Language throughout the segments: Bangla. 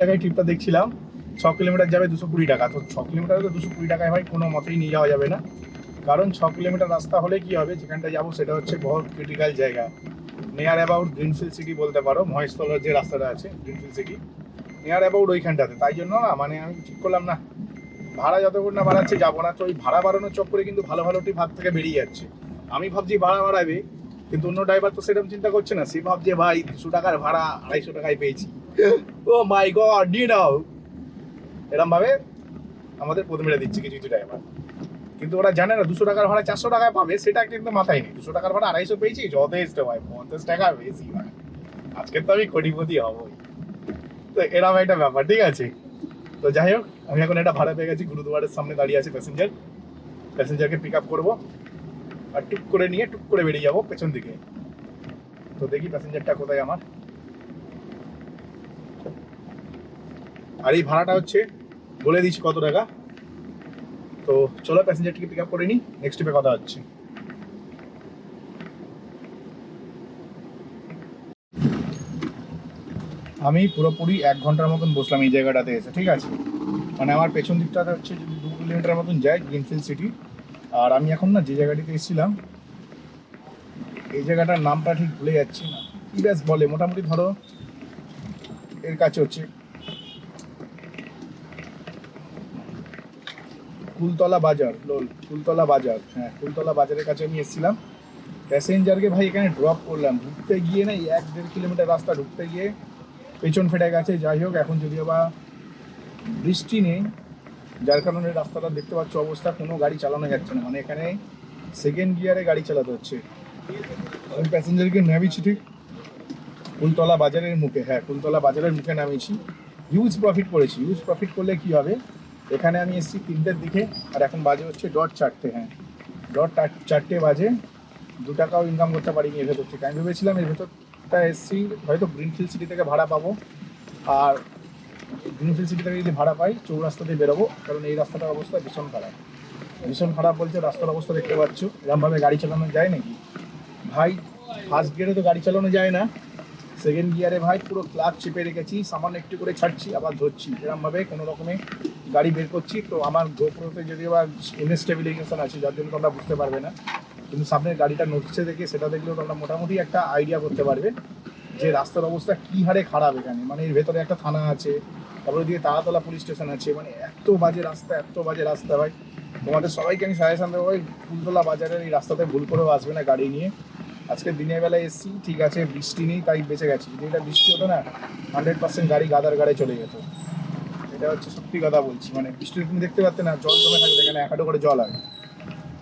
জায়গায় ট্রিপটা দেখছিলাম 6 কিলোমিটার যাবে 220 টাকা। তো 6 কিলোমিটার তো 220 টাকায় ভাই কোনো মতেই নিয়ে যাওয়া যাবে না। কারণ 6 কিলোমিটার রাস্তা হলে কি হবে, যেখানটা যাবো সেটা হচ্ছে বহুত ক্রিটিক্যাল জায়গা, নিয়ার অ্যাবাউট গ্রিনফিল্ড সিটি বলতে পারো। মহেশতলার যে রাস্তাটা আছে গ্রিনফিল্ড সিটি নিয়ার অ্যাবাউট ওইখানটাতে। তাই জন্য না মানে আমি ঠিক করলাম না, ভাড়া যতক্ষণ না বাড়াচ্ছে যাবো না। তো ওই ভাড়া বাড়ানোর চক্করে কিন্তু ভালো ভালো ট্রিপ হাত থেকে বেরিয়ে যাচ্ছে। আমি ভাবছি ভাড়া বাড়াবে, কিন্তু অন্য ড্রাইভার তো সেরকম চিন্তা করছে না। সে ভাবছে ভাই 200 টাকার ভাড়া 250 টাকায় পেয়েছি। ও মাই গড, নিয়ে নাও, এরম ভাবে আমাদের পদ মেরে দিচ্ছে কিছু কিছু ড্রাইভার। কিন্তু ওরা জানে না 200 টাকার ভাড়া 400 টাকায় পাবে, সেটা কিন্তু মাথায় নেই। 200 টাকার ভাড়া 250 পেয়েছি, যথেষ্ট ভাই, 50 টাকা বেশি ভাই, আজকে তো আমি কোটিপতি হবই। তো এরম একটা ব্যাপার, ঠিক আছে। তো যাই হোক, আমি এখন একটা ভাড়া পেয়ে গেছি, গুরুদুয়ারের সামনে দাঁড়িয়ে আছে প্যাসেঞ্জারকে পিক আপ করবো আর টুক করে নিয়ে টুক করে বেরিয়ে যাবো পেছন দিকে। তো দেখি প্যাসেঞ্জারটা কোথায় আমার। আর এই ভাড়াটা হচ্ছে বলে দিচ্ছি কত টাকা। তো চলো প্যাসেঞ্জারটিকে পিক আপ করে নিই, নেক্সট ট্রিপে কথা হচ্ছে। আমি পুরোপুরি 1 ঘন্টার মতন বসলাম এই জায়গাটাতে এসে, ঠিক আছে। মানে আমার পেছন দিকটাতে হচ্ছে যদি 2 কিলোমিটার মতন যায় গ্রিনফিল্ড সিটি। আর আমি এখন না যে জায়গাটিতে এসেছিলাম, এই জায়গাটার নামটা ঠিক ভুলে যাচ্ছি না, কি ব্যাস বলে, মোটামুটি ধরো এর কাছে হচ্ছে কুলতলা বাজার, কুলতলা বাজার, হ্যাঁ কুলতলা বাজারের কাছে আমি এসেছিলাম। প্যাসেঞ্জারকে ভাই এখানে ড্রপ করলাম, ঢুকতে গিয়ে না 1-1.5 কিলোমিটার রাস্তা ঢুকতে গিয়ে পেছন ফেটে গেছে। যাই হোক, এখন যদিও বা বৃষ্টি নেই, যার কারণে রাস্তাটা দেখতে পাচ্ছ অবস্থা, কোনো গাড়ি চালানো যাচ্ছে না। মানে এখানে সেকেন্ড গিয়ারে গাড়ি চালাতে হচ্ছে। আমি প্যাসেঞ্জারকে নামিয়েছি ঠিক কুলতলা বাজারের মুখে, হ্যাঁ কুলতলা বাজারের মুখে নামিয়েছি। হিউজ প্রফিট করেছি। হিউজ প্রফিট করলে কি হবে, এখানে আমি এসেছি 3টের দিকে, আর এখন বাজে হচ্ছে ডট 4টে, হ্যাঁ ডট 4টে বাজে। 2 টাকাও ইনকাম করতে পারিনি এর ভেতর থেকে। আমি ভেবেছিলাম এর ভেতরটা এসেছি হয়তো গ্রিনফিল্ড সিটি থেকে ভাড়া পাবো, আর গ্রিনফিল্ড সিটি থেকে যদি ভাড়া পাই চৌরাস্তা দিয়ে বেরোবো, কারণ এই রাস্তাটার অবস্থা ভীষণ খারাপ। ভীষণ খারাপ বলছে, রাস্তার অবস্থা দেখতে পাচ্ছ, এরকমভাবে গাড়ি চালানো যায় নাকি ভাই? ফার্স্ট গিয়ারে তো গাড়ি চালানো যায় না, সেকেন্ড গিয়ারে ভাই পুরো ক্লাচ চেপে রেখেছি, সামান্য একটু করে ছাড়ছি আবার ধরছি, এরকমভাবে কোনো রকমে গাড়ি বের করছি। তো আমার গোপ্রোতে যদিও বা ইনস্টেবিলাইজেশন আছে, যার জন্য তোমরা বুঝতে পারবে না, কিন্তু সামনের গাড়িটা নড়ছে দেখে সেটা দেখলেও তোমরা মোটামুটি একটা আইডিয়া করতে পারবে যে রাস্তার অবস্থা কী হারে খারাপ এখানে। মানে এর ভেতরে একটা থানা আছে, তারপরে দিকে তারাতলা পুলিশ স্টেশন আছে, মানে এত বাজে রাস্তা, এত বাজে রাস্তা ভাই। তোমাদের সবাইকে আমি সাজেশন দেবো ভাই, ফুলতলা বাজারের এই রাস্তাতে ভুল করেও আসবে না গাড়ি নিয়ে। আজকে দিনের বেলায় এসেছি, ঠিক আছে বৃষ্টি নেই তাই বেঁচে গেছি, যদি এটা বৃষ্টি হতো না 100% গাড়ি গাদার গাড়ে চলে যেত। এটা হচ্ছে সত্যি কথা বলছি, মানে বৃষ্টিতে তুমি দেখতে পারতে না, জল জমে থাকবে এখানে, 1 হাঁটু করে জল হয়,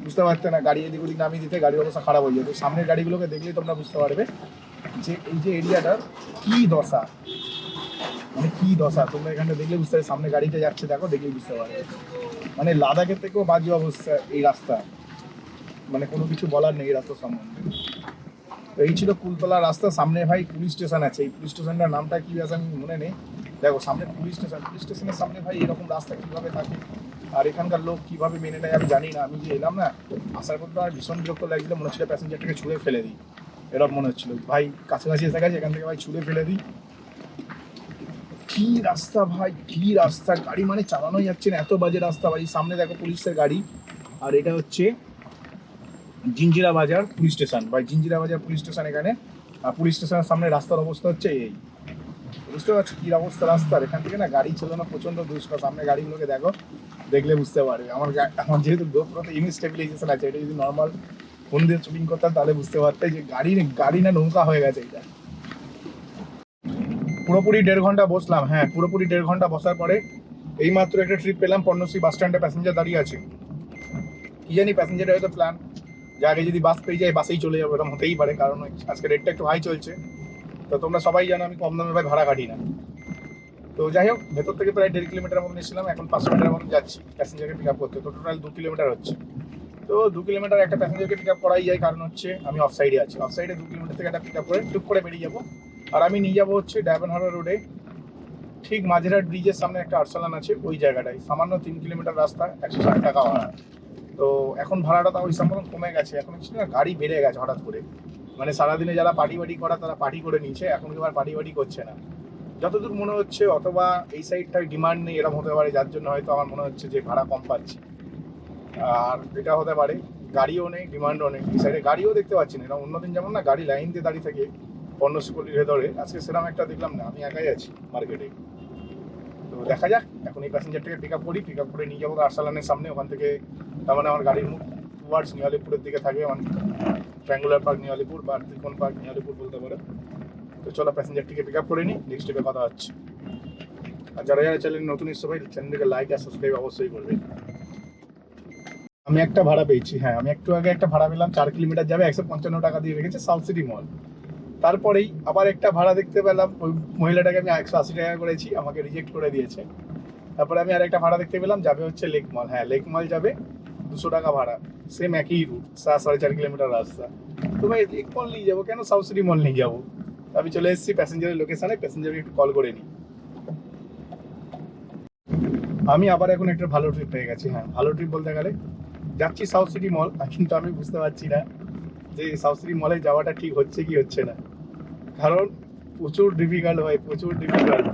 বুঝতে পারতে না, গাড়ি এদিক ওদিক নামিয়ে দিতে গাড়ির অবস্থা খারাপ হয়ে যেত। সামনের গাড়িগুলোকে দেখলেই তোমরা বুঝতে পারবে যে এই যে এরিয়াটার কী দশা, মানে কী দশা তোমরা এখানটা দেখলে বুঝতে পারবে। সামনে গাড়িটা যাচ্ছে দেখো, দেখলেই বুঝতে পারবে। মানে লাদাখের থেকেও বাজে অবস্থা এই রাস্তা, মানে কোনো কিছু বলার নেই এই রাস্তার সম্বন্ধে। তো এই ছিল কুলতলা রাস্তা। সামনে ভাই পুলিশ স্টেশন আছে, এই পুলিশ স্টেশনটার নামটা কি আছে আমি মনে নেই। দেখো সামনে পুলিশ স্টেশন, পুলিশ স্টেশনের সামনে ভাই এরকম রাস্তা কীভাবে থাকে, আর এখানকার লোক কীভাবে মেনে নেয় আমি জানি না। আমি যে এলাম না, আসার পর তো আর ভীষণ বিরক্ত লাগছিল, মনে হচ্ছিল প্যাসেঞ্জারটাকে ছুঁড়ে ফেলে দিই, এরকম মনে হচ্ছিল ভাই। কাছাকাছি এসে গেছে, এখান থেকে ভাই ছুঁড়ে ফেলে দিই। কি রাস্তা ভাই, কি রাস্তা, গাড়ি মানে চালানোই যাচ্ছে না, এত বাজে রাস্তা ভাই। সামনে দেখো পুলিশের গাড়ি, আর এটা হচ্ছে জিঞ্জিরা বাজার পুলিশ স্টেশন ভাই, জিঞ্জিরা বাজার পুলিশ স্টেশন এখানে। আর পুলিশ স্টেশনের সামনে রাস্তার অবস্থা হচ্ছে এই, বুঝতে পারছো কী অবস্থা রাস্তার। এখান থেকে না গাড়ি চালানো প্রচণ্ড দুষ্কর। সামনে গাড়িগুলোকে দেখো, দেখলে বুঝতে পারবে। আমার যেহেতু গোপ্রোতে ইনস্টেবিলাইজেশন আছে, এটা যদি নর্মাল ফোন দিয়ে শুটিং করতাম তাহলে বুঝতে পারতাম যে গাড়ি না নৌকা হয়ে গেছে এটা। পুরোপুরি 1.5 ঘন্টা বসলাম, হ্যাঁ পুরোপুরি 1.5 ঘন্টা বসার পরে এইমাত্র একটা ট্রিপ পেলাম। পর্ণশ্রী বাস স্ট্যান্ডে প্যাসেঞ্জার দাঁড়িয়ে আছে, কি জানি প্যাসেঞ্জারের হয়তো প্ল্যান যে আগে যদি বাস পেয়ে যায় বাসেই চলে যাবো, এরকম হতেই পারে, কারণ আজকে রেটটা একটু হাই চলছে। তো তোমরা সবাই জানো আমি কম দামে ভাই ভাড়া কাটি না। তো যাই হোক, ভেতর থেকে প্রায় 1.5 কিলোমিটার মতন এসেছিলাম, এখন 500 মিটার মতন যাচ্ছি প্যাসেঞ্জারকে পিক আপ করতে। তো টোটাল 2 কিলোমিটার হচ্ছে। তো 2 কিলোমিটার একটা প্যাসেঞ্জারকে পিক আপ করাই যায়, কারণ হচ্ছে আমি অফ সাইডে আছি। অফ সাইডে 2 কিলোমিটার থেকে একটা পিক আপ করে টুক করে বেরিয়ে যাবো। আর আমি নিয়ে যাবো হচ্ছে ডায়মন্ড হারবার রোডে, ঠিক মাঝেরহাট ব্রিজের সামনে একটা আরসালান আছে, ওই জায়গাটায়। সামান্য 3 কিলোমিটার রাস্তা, 160 টাকা ভাড়া। তো এখন ভাড়াটা তো ওই সম্পর্ক কমে গেছে, এখন হচ্ছে না গাড়ি বেড়ে গেছে হঠাৎ করে। মানে সারাদিনে যারা পার্টি বাড়ি করা তারা পার্টি করে নিচ্ছে, এখন কেউ আর পার্টি বাড়ি করছে না। যতদূর মনে হচ্ছে, অথবা এই সাইডটায় ডিমান্ড নেই এরকম হতে পারে, যার জন্য হয়তো আমার মনে হচ্ছে যে ভাড়া কম পাচ্ছি। আর এটা হতে পারে গাড়িও নেই, ডিমান্ডও নেই, এই সাইডে গাড়িও দেখতে পাচ্ছি না। এরকম অন্যদিন যেমন না গাড়ি লাইন দিয়ে দাঁড়িয়ে থাকে পণ্যশিল্পের ভেতরে, আজকে সেরকম একটা দেখলাম না, আমি একাই আছি মার্কেটে। তো দেখা যাক, এখন এই প্যাসেঞ্জারটাকে পিক আপ করে নিয়ে যাবো আরসালানের সামনে। ওখান থেকে তার মানে আমার গাড়ির মুখ টুয়ার্ডস নিয়ালিপুরের দিকে থাকবে, মানে ট্রায়াঙ্গুলার পার্ক নিয়ালিপুর বা ত্রিকোণ পার্ক নিয়ালিপুর বলতে পারো। তো চলো প্যাসেঞ্জারটিকে পিক আপ করে নিই, নেক্সট স্টেপে কথা হচ্ছে। আর যারা যারা চ্যানেল নতুন এসছে ভাই, চ্যানেলটিকে লাইক আর সাবস্ক্রাইব অবশ্যই করবে। আমি একটা ভাড়া পেয়েছি, হ্যাঁ আমি একটু আগে একটা ভাড়া পেলাম, 4 কিলোমিটার যাবে, 155 টাকা দিয়ে রেখেছে সাউথ সিটি মল। তারপরেই আবার একটা ভাড়া দেখতে পেলাম, ওই মহিলাটাকে আমি 180 টাকা করেছি, আমাকে রিজেক্ট করে দিয়েছে। তারপরে আমি আর একটা ভাড়া দেখতে পেলাম, যাবে হচ্ছে লেক মল। হ্যাঁ লেক মল যাবে 200 টাকা ভাড়া, সেম একই রুট, 4.5 কিলোমিটার রাস্তা। তো ভাই লেক মল নিয়ে যাবো কেন, সাউথ সিটি মল নিয়ে যাবো। আমি চলে এসেছি প্যাসেঞ্জারের লোকেশনে, প্যাসেঞ্জারকে একটু কল করে নিই। আমি আবার এখন একটা ভালো ট্রিপ পেয়ে গেছি। হ্যাঁ ভালো ট্রিপ বলতে গেলে যাচ্ছি সাউথ সিটি মল, কিন্তু আমি বুঝতে পারছি না যে সাউথ সিটি মলে যাওয়াটা ঠিক হচ্ছে কি হচ্ছে না, কারণ প্রচুর ডিফিকাল্ট ভাই, প্রচুর ডিফিকাল্ট।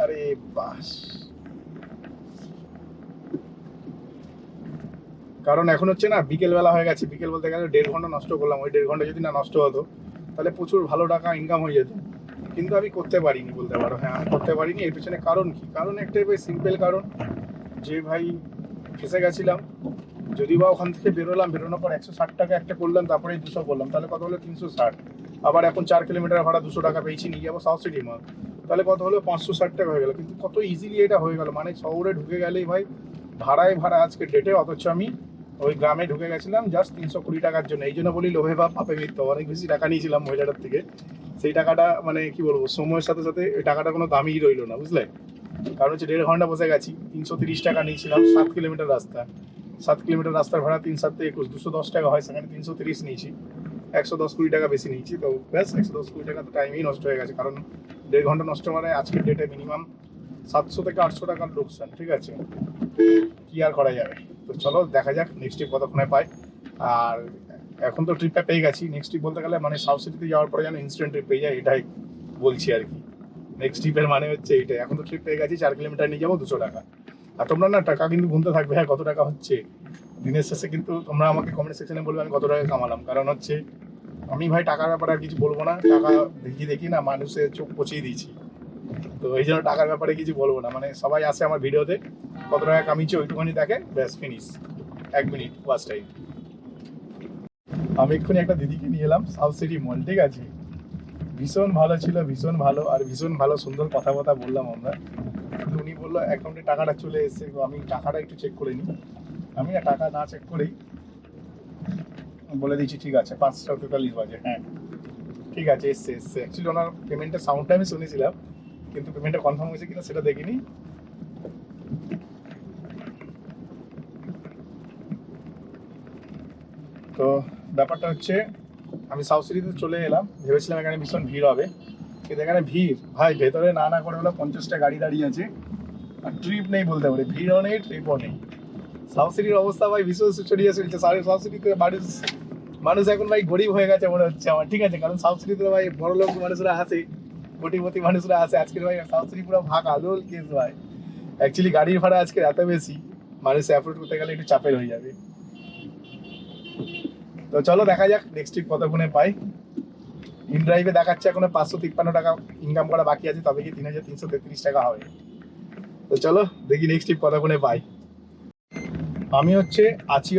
আরে বাস, কারণ এখন হচ্ছে না বিকেলবেলা হয়ে গেছে, বিকেল বলতে গেলে 1.5 ঘন্টা নষ্ট করলাম। ওই 1.5 ঘন্টা যদি না নষ্ট হতো তাহলে প্রচুর ভালো টাকা ইনকাম হয়ে যেত, কিন্তু আমি করতে পারিনি বলতে পারো। হ্যাঁ আমি করতে পারিনি, এর পিছনে কারণ কি, কারণ একটাই ভাই সিম্পল কারণ, যে ভাই ফেসে গেছিলাম। যদি বা ওখান থেকে বেরোনোর পর 160 টাকা একটা করলাম, তারপরে 200 করলাম, তাহলে কত হলো 360। আবার এখন 4 কিলোমিটার ভাড়া 200 টাকা পেয়েছি, নিয়ে যাবো সাউথ সিটি মল, তাহলে কত হলো 560 টাকা হয়ে গেল। কিন্তু কত ইজিলি এটা হয়ে গেল, মানে শহরে ঢুকে গেলেই ভাই ভাড়ায় ভাড়া আজকে ডেটে, অথচ আমি ওই গ্রামে ঢুকে গেছিলাম জাস্ট 320 টাকার জন্য। এই জন্য বলি লোভে বা পাপে মৃত্যু, অনেক বেশি টাকা নিয়েছিলাম মহিলাটার থেকে। সেই টাকাটা মানে কি বলবো, সময়ের সাথে সাথে ওই টাকাটা কোনো দামই রইলো না, বুঝলে। কারণ হচ্ছে 1.5 ঘন্টা বসে গেছি, 330 টাকা নিয়েছিলাম, 7 কিলোমিটার রাস্তা। 7 কিলোমিটার রাস্তার ভাড়া 3 7 21, 210 টাকা হয়, সেখানে 330 নিয়েছি, 110-20 টাকা বেশি নিয়েছি। তো ব্যাস 110-20 টাকা তো টাইমেই নষ্ট হয়ে গেছে, কারণ 1.5 ঘন্টা নষ্ট মানে আজকের ডেটে মিনিমাম 700 থেকে 800 টাকার লোকসান, ঠিক আছে, কি আর করা যাবে। তো চলো দেখা যাক নেক্সট ট্রিপ কতক্ষণে পাই। আর এখন তো ট্রিপটা পেয়ে গেছি, নেক্সট ট্রিপ বলতে গেলে মানে সাউথ সিটিতে যাওয়ার পরে যেন ইনস্ট্যান্ট ট্রিপ পেয়ে যায়, এটাই বলছি আর কি। নেক্সট ট্রিপের মানে হচ্ছে এইটাই, এখন তো ট্রিপ পেয়ে গেছি, 4 কিলোমিটার নিয়ে যাবো 200 টাকা। আর তোমরা না টাকা কিন্তু গুনতে থাকবে, হ্যাঁ কত টাকা হচ্ছে দিনের শেষে, কিন্তু তোমরা আমাকে কমেন্ট সেকশনে বলবে আমি কত টাকা কামালাম। কারণ হচ্ছে আমি ভাই টাকার ব্যাপারে আর কিছু বলবো না, টাকা দেখি না মানুষের চোখ পচিয়ে দিয়েছি, তো এই জন্য টাকার ব্যাপারে কিছু বলবো না। মানে সবাই আসে আমার ভিডিওতে কত টাকা কামিয়েছে ওইটুখানি দেখে, ব্যাস ফিনিশ, 1 মিনিট ওয়াচ টাইম। আমি এক্ষুনি একটা দিদিকে নিয়ে এলাম সাউথ সিটি মল, ঠিক আছে, ভীষণ ভালো ছিল, ভীষণ ভালো, আর ভীষণ ভালো সুন্দর কথা বললাম আমরা। কিন্তু উনি বললো অ্যাকাউন্টে টাকাটা চলে এসেছে, তো আমি টাকাটা একটু চেক করে নিই। আমি না টাকা না চেক করেই বলে দিচ্ছি, ঠিক আছে 5:43 বাজে, হ্যাঁ ঠিক আছে এসছে। অ্যাকচুয়ালি ওনার পেমেন্টের সাউন্ডটা আমি শুনেছিলাম, কিন্তু পেমেন্টটা কনফার্ম হয়েছে কিনা সেটা দেখিনি। তো ব্যাপারটা হচ্ছে আমি সাউথ সিটিতে চলে এলাম, ভেবেছিলাম এখানে ভীষণ ভিড় হবে, কিন্তু এখানে ভিড় ভাই ভেতরে না করে হলো 50টা গাড়ি দাঁড়িয়ে আছে, আর ট্রিপ নেই বলতে পারে, ভিড়ও নেই ট্রিপও নেই। সাউথ সিটির অবস্থা ভাই ভীষণ ছড়িয়ে চলছে। সাউথ সিটিতে মানুষ এখন ভাই গরিব হয়ে গেছে মনে হচ্ছে আমার, ঠিক আছে, কারণ সাউথ সিটিতে ভাই বড় লোক মানুষরা আসে, কোটিপতি মানুষরা আসে, আজকের ভাই সাউথ সিটি পুরো ফাঁকা দোল কেস ভাই। অ্যাকচুয়ালি গাড়ির ভাড়া আজকে এত বেশি, মানুষ অ্যাফোর্ড করতে গেলে একটু চাপের হয়ে যাবে। তো চলো দেখা যাক নেক্সট ট্রিপ কতক্ষণে পাই। ইন ড্রাইভে দেখাচ্ছে এখনো 553 টাকা ইনকাম করা বাকি আছে, তবে কি 3333 টাকা হবে। তো চলো দেখি নেক্সট ট্রিপ কতক্ষণে পাই। আমি আছি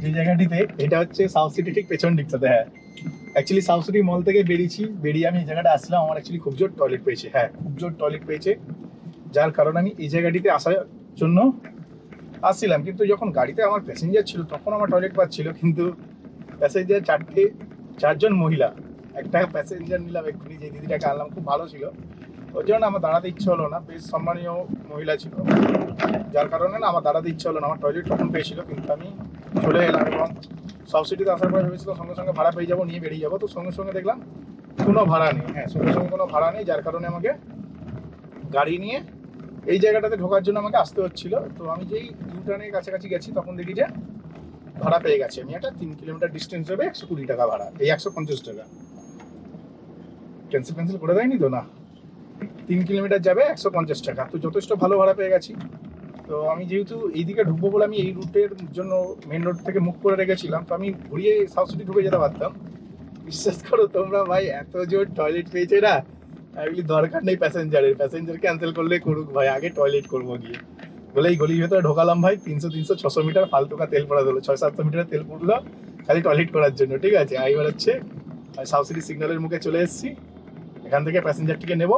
যে জায়গাটিতে, এটা হচ্ছে সাউথ সিটি ঠিক পেছন দিকটাতে। হ্যাঁ অ্যাকচুয়ালি সাউথ সিটি মল থেকে বেরিয়ে আমি এই জায়গাটা আসলাম, আমার অ্যাকচুয়ালি খুব জোর টয়লেট পেয়েছে, হ্যাঁ খুব জোর টয়লেট পেয়েছে, যার কারণে আমি এই জায়গাটিতে আসার জন্য আসছিলাম। কিন্তু যখন গাড়িতে আমার প্যাসেঞ্জার ছিল তখন আমার টয়লেট পাচ্ছিল, কিন্তু প্যাসেঞ্জার 4জন মহিলা, একটা প্যাসেঞ্জার নিলাম এক্ষুনি, যে দিদিটাকে আনলাম খুব ভালো ছিল, ওই জন্য আমার দাঁড়াতে ইচ্ছে হলো না, বেশ সম্মানীয় মহিলা ছিল, যার কারণে না আমার দাঁড়াতে ইচ্ছে হলো না। আমার টয়লেট তখন পেয়েছিল, কিন্তু আমি চলে এলাম, এবং সাউথ সিটিতে আসার পরে ভেবেছিলাম সঙ্গে সঙ্গে ভাড়া পেয়ে যাবো, নিয়ে বেরিয়ে যাবো। তো সঙ্গে সঙ্গে দেখলাম কোনো ভাড়া নেই, হ্যাঁ সঙ্গে সঙ্গে কোনো ভাড়া নেই, যার কারণে আমাকে গাড়ি নিয়ে এই জায়গাটাতে ঢোকার জন্য আমাকে আসতে হচ্ছিল। তো আমি যেই ইউটার্নের কাছাকাছি গেছি তখন দেখি যে ভাড়া পেয়ে গেছে, আমি একটা 3 কিলোমিটার ডিস্টেন্স হবে 120 টাকা ভাড়া, এই 150 টাকা। ক্যান্সেল করে দেয়নি তো না? 3 কিলোমিটার যাবে 150 টাকা, তো যথেষ্ট ভালো ভাড়া পেয়ে গেছি। তো আমি যেহেতু এইদিকে ঢুকবো বলে আমি এই রুটের জন্য মেন রোড থেকে মুখ করে রেখেছিলাম, তো আমি ঘুরিয়ে সাউথ সিটি ঢুকে যেতে পারতাম। বিশ্বাস করো তোমরা ভাই, এত জোর টয়লেট পেয়েছে না, আমি বলি দরকার নেই প্যাসেঞ্জার ক্যান্সেল করলে করুক ভাই, আগে টয়লেট করবো গিয়ে বলে এই গলির ভেতরে ঢোকালাম ভাই। 300 600 মিটার ফালতুকা তেল পড়া হলো, 600 700 মিটার তেল পড়লো খালি টয়লেট করার জন্য। ঠিক আছে, এবার হচ্ছে সাউথ সিটি সিগন্যালের মুখে চলে এসেছি। এখান থেকে প্যাসেঞ্জারটিকে নেবো,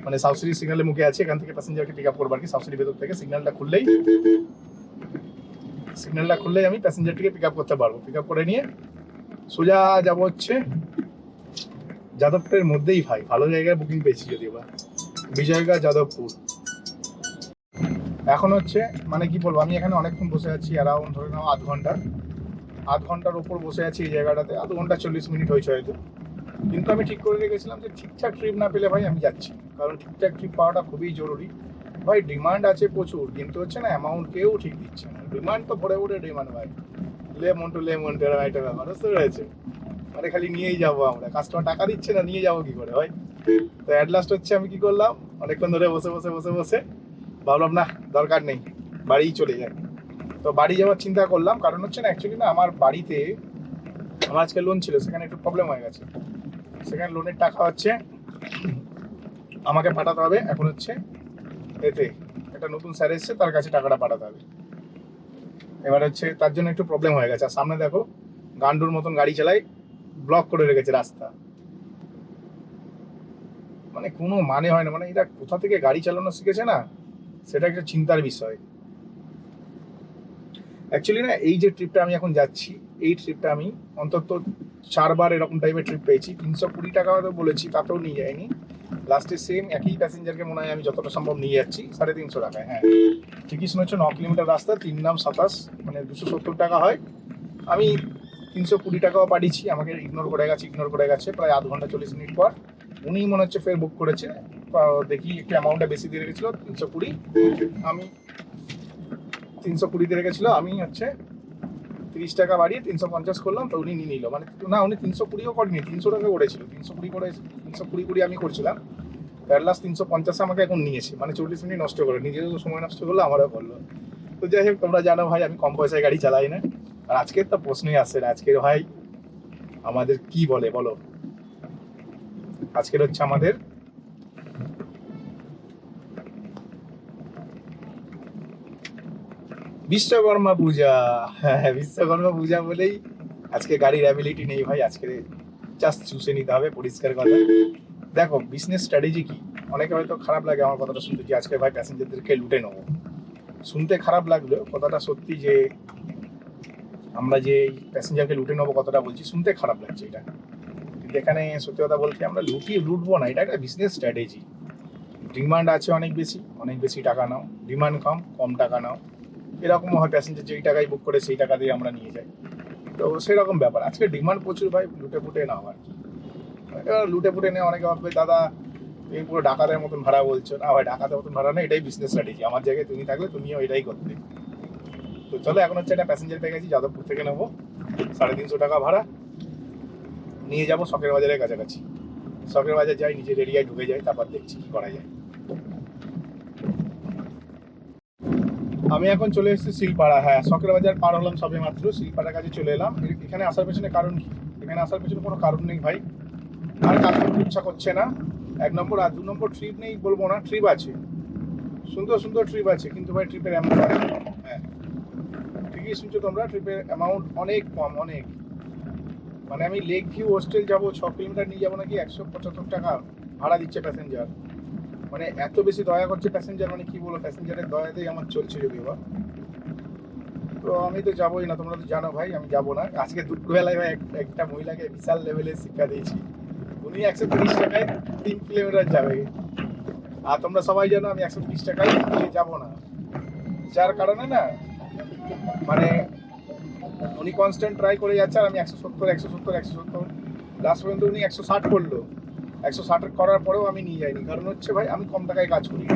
মানে সাউথ সিটি সিগন্যালের মুখে আছে, এখান থেকে প্যাসেঞ্জারকে পিক আপ করবো আর কি। সাউথ সিটির ভেতর থেকে সিগন্যালটা খুললেই আমি প্যাসেঞ্জারটিকে পিক আপ করতে পারবো। পিক আপ করে নিয়ে সোজা যাবো হচ্ছে যাদবপুরের মধ্যেই ভাই, ভালো জায়গায় বুকিং পেয়েছি যদিও বা, বিজয়গা যাদবপুর। এখন হচ্ছে মানে কি বলবো, আমি এখানে অনেকক্ষণ বসে আছি, অ্যারাউন্ড ধরে নাও আধ ঘন্টার ওপর বসে আছি এই জায়গাটাতে। আধ ঘন্টা 40 মিনিট হয়েছে হয়তো। কিন্তু আমি ঠিক করে রেখেছিলাম যে ঠিকঠাক ট্রিপ না পেলে ভাই আমি যাচ্ছি, কারণ ঠিকঠাক ট্রিপ পাওয়াটা খুবই জরুরি ভাই। ডিমান্ড আছে প্রচুর, কিন্তু হচ্ছে না অ্যামাউন্ট কেউ ঠিক দিচ্ছে না। ডিমান্ড তো ভরে ডিমান্ড ভাই, লেমন এরকম একটা ব্যাপার বুঝতে পেরেছে। মানে খালি নিয়েই যাবো আমরা, কাস্টমার টাকা দিচ্ছে না, নিয়ে যাবো কি করে ভাই। তো অ্যাট লাস্ট হচ্ছে আমি কি করলাম, অনেকক্ষণ ধরে বসে ভাবলাম না দরকার নেই, বাড়িই চলে যায়। তো বাড়ি যাওয়ার চিন্তা করলাম, কারণ হচ্ছে না অ্যাকচুয়ালি না আমার বাড়িতে আমার আজকে লোন ছিল, সেখানে একটু প্রবলেম হয়ে গেছে। সেখানে লোনের টাকা হচ্ছে আমাকে পাঠাতে হবে। এখন হচ্ছে এতে একটা নতুন স্যার এসছে, তার কাছে টাকাটা পাঠাতে হবে। এবার হচ্ছে তার জন্য একটু প্রবলেম হয়ে গেছে। আর সামনে দেখো গান্ডুর মতন গাড়ি চালাই, ব্লক করে রেখেছে রাস্তা, মানে কোনো মানে হয় না। মানে এরা কোথা থেকে গাড়ি চালানো শিখেছে না, সেটা একটা চিন্তার বিষয়। অ্যাকচুয়ালি না এই যে ট্রিপটা আমি এখন যাচ্ছি, এই ট্রিপটা আমি অন্তত 4বার এরকম টাইপের ট্রিপ পেয়েছি। 320 টাকা হয়তো বলেছি, তাতেও নিয়ে যায়নি। লাস্টে সেম একই প্যাসেঞ্জারকে মনে হয় আমি যতটা সম্ভব নিয়ে যাচ্ছি 350 টাকায়। হ্যাঁ ঠিকই শুনেছো, 9 কিলোমিটার রাস্তা, 3 নাম 27, মানে 270 টাকা হয়। আমি 320 টাকাও পাঠিয়েছি, আমাকে ইগনোর করে গেছে প্রায় আধ ঘন্টা 40 মিনিট পর। উনি মনে হচ্ছে ফের বুক করেছে, দেখি একটু অ্যামাউন্টটা বেশি দিয়ে রেখেছিল 320, আমি 320 দিয়ে রেখেছিল, আমি হচ্ছে 30 টাকা বাড়িয়ে 350 করলাম। তো উনি নিয়ে নিল, মানে না উনি 320ও করেনি, 300 টাকা করেছিল। 320 আমি করছিলাম, অ্যাট লাস্ট 350 আমাকে এখন নিয়েছে, মানে 40 মিনিট নষ্ট করে, নিজেরও সময় নষ্ট করলো, আমারও করলো। তো যাই হোক, তোমরা জানো ভাই আমি কম পয়সায় গাড়ি চালাই না। আর আজকের তো প্রশ্নই আসছে না, আজকের ভাই আমাদের কি বলো, আজকের হচ্ছে আমাদের বিশ্বকর্মা পূজা। হ্যাঁ বিশ্বকর্মা পূজা বলেই আজকে গাড়ির অ্যাবিলিটি নেই ভাই, আজকে জাস্ট চুষে নিতে হবে, পরিষ্কার কথা। দেখো বিজনেস স্ট্র্যাটেজি কি, অনেকে হয়তো খারাপ লাগে আমার কথাটা শুনতে, যে আজকে ভাই প্যাসেঞ্জারদেরকে লুটে নেবো। শুনতে খারাপ লাগলেও কথাটা সত্যি, যে আমরা যে প্যাসেঞ্জারকে লুটে নেবো কথাটা বলছি, শুনতে খারাপ লাগছে এটা, কিন্তু এখানে সত্যি কথা বলতে আমরা লুটবো না, এটা একটা বিজনেস স্ট্র্যাটেজি। ডিমান্ড আছে অনেক বেশি টাকা নাও, ডিমান্ড কম টাকা নাও, এরকমও হয়। প্যাসেঞ্জার যেই টাকায় বুক করে সেই টাকা দিয়ে আমরা নিয়ে যাই, তো সেরকম ব্যাপার। আজকে ডিমান্ড প্রচুর ভাই, লুটে ফুটে নাও আর কি। এবার লুটে ফুটে নেই, অনেকে ভাববে দাদা তুমি পুরো ডাকাতের মতন ভাড়া বলছো। না ভাই, ডাকাতের মতন ভাড়া না, এটাই বিজনেস স্ট্র্যাটেজি। আমার জায়গায় তুমি থাকলে তুমিও এটাই করতে। তো চলো, এখন হচ্ছে একটা প্যাসেঞ্জার পেয়ে গেছি, যাদবপুর থেকে নেবো 350 টাকা ভাড়া, নিয়ে যাবো শখের বাজারের কাছাকাছি। শখের বাজার যাই, নিজের এরিয়ায় ঢুকে যাই, তারপর দেখছি কি করা যায়। আমি এখন চলে এসেছি শিলপাড়া। হ্যাঁ শখের বাজার পার হলাম সবে মাত্র, শিলপাড়ার কাছে চলে এলাম। এখানে আসার পেছনে কারণ কি, এখানে আসার পেছনে কোনো কারণ নেই ভাই, আর কাজ করতে ইচ্ছা করছে না 1 নম্বর। আর 2 নম্বর, ট্রিপ নেই বলবো না, ট্রিপ আছে, সুন্দর ট্রিপ আছে, কিন্তু ভাই ট্রিপের অ্যামাউন্ট, হ্যাঁ ঠিকই শুনছো তোমরা, ট্রিপের অ্যামাউন্ট অনেক কম, অনেক। মানে আমি লেক ভিউ হোস্টেল যাবো, 6 কিলোমিটার নিয়ে যাবো নাকি 175 টাকা ভাড়া দিচ্ছে প্যাসেঞ্জার। মানে এত বেশি দয়া করছে প্যাসেঞ্জার, মানে কি বলবো, প্যাসেঞ্জারের দয়াতেই আমার চলছে যদিও বা। তো আমি তো যাবোই না, তোমরা তো জানো ভাই আমি যাবো না। আজকে দুপুরবেলায় ভাই একটা মহিলাকে বিশাল লেভেলের শিক্ষা দিয়েছি। উনি 130 টাকায় 3 কিলোমিটার যাবে, আর তোমরা সবাই জানো আমি 130 টাকায় যাবো না। যার কারণে না মানে উনি কনস্ট্যান্ট ট্রাই করে যাচ্ছে, আর আমি 170 লাস্ট পর্যন্ত উনি 160 করলো। 160 করার পরেও আমি নিয়ে যাইনি, কারণ হচ্ছে ভাই আমি কম টাকায় কাজ করি,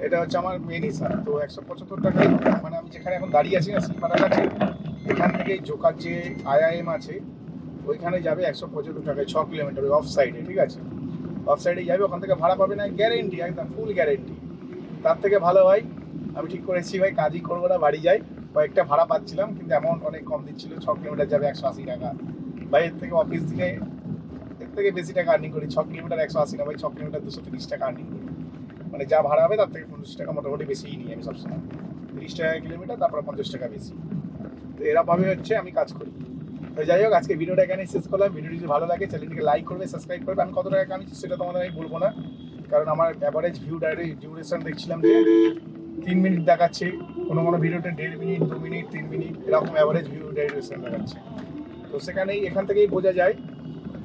এটা হচ্ছে আমার মেন হিসাব। তো 175 টাকায়, মানে আমি যেখানে এখন দাঁড়িয়ে আছি না শিলপাড়ার কাছে, এখান থেকে জোকার যে IIM আছে ওইখানে যাবে 175 টাকায় 6 কিলোমিটার, ওই অফ সাইডে, ঠিক আছে। অফ সাইডে যাবে, ওখান থেকে ভাড়া পাবে না, গ্যারেন্টি, একদম ফুল গ্যারেন্টি। তার থেকে ভালো ভাই আমি ঠিক করেছি ভাই কাজই করবো না, বাড়ি যাই। কয়েকটা ভাড়া পাচ্ছিলাম কিন্তু অ্যামাউন্ট অনেক কম দিচ্ছিল, 6 কিলোমিটার যাবে 180 টাকা। ভাই এর থেকে অফিস দিনে এর থেকে বেশি টাকা আর্নিং করি। 6 কিলোমিটার 180 না ভাই, 6 কিলোমিটার 230 টাকা আর্নিং করি। মানে যা ভাড়া হবে তার থেকে 50 টাকা মোটামুটি বেশিই নিই আমি সবসময়। 30 টাকা কিলোমিটার, তারপরে 50 টাকা বেশি। তো এরকমভাবে হচ্ছে আমি কাজ করি। তো যাই হোক, আজকে ভিডিওটা এখানে শেষ করলাম। ভিডিওটি যদি ভালো লাগে চ্যানেলটিকে লাইক করবে, সাবস্ক্রাইব করবে। আমি কত টাকা কামিয়েছি সেটা তোমাদের আমি বলবো না, কারণ আমার অ্যাভারেজ ভিউ ডিউরেশন দেখছিলাম যে 3 মিনিট দেখাচ্ছে, কোনো কোনো ভিডিওতে 1.5 মিনিট, 2 মিনিট, 3 মিনিট, এরকম অ্যাভারেজ ভিউ ডিউরেশন দেখাচ্ছে। তো সেখানেই এখান থেকেই বোঝা যায়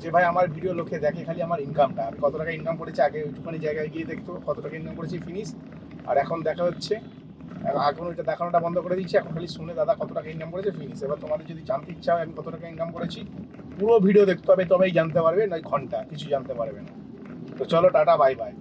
যে ভাই আমার ভিডিও লোকে দেখে খালি আমার ইনকামটা, আমি কত টাকা ইনকাম করেছি। আগে ওইটুখানি জায়গায় গিয়ে দেখতো কত টাকা ইনকাম করেছি, ফিনিশ। আর এখন দেখা হচ্ছে, এখন ওইটা দেখানোটা বন্ধ করে দিচ্ছি, এখন খালি শুনে দাদা কত টাকা ইনকাম করেছে, ফিনিশ। এবার তোমাদের যদি জানতে ইচ্ছা হয় আমি কত টাকা ইনকাম করেছি, পুরো ভিডিও দেখতে হবে, তবেই জানতে পারবে, নয় ঘন্টা কিছু জানতে পারবে না। তো চলো, টাটা, বাই বাই।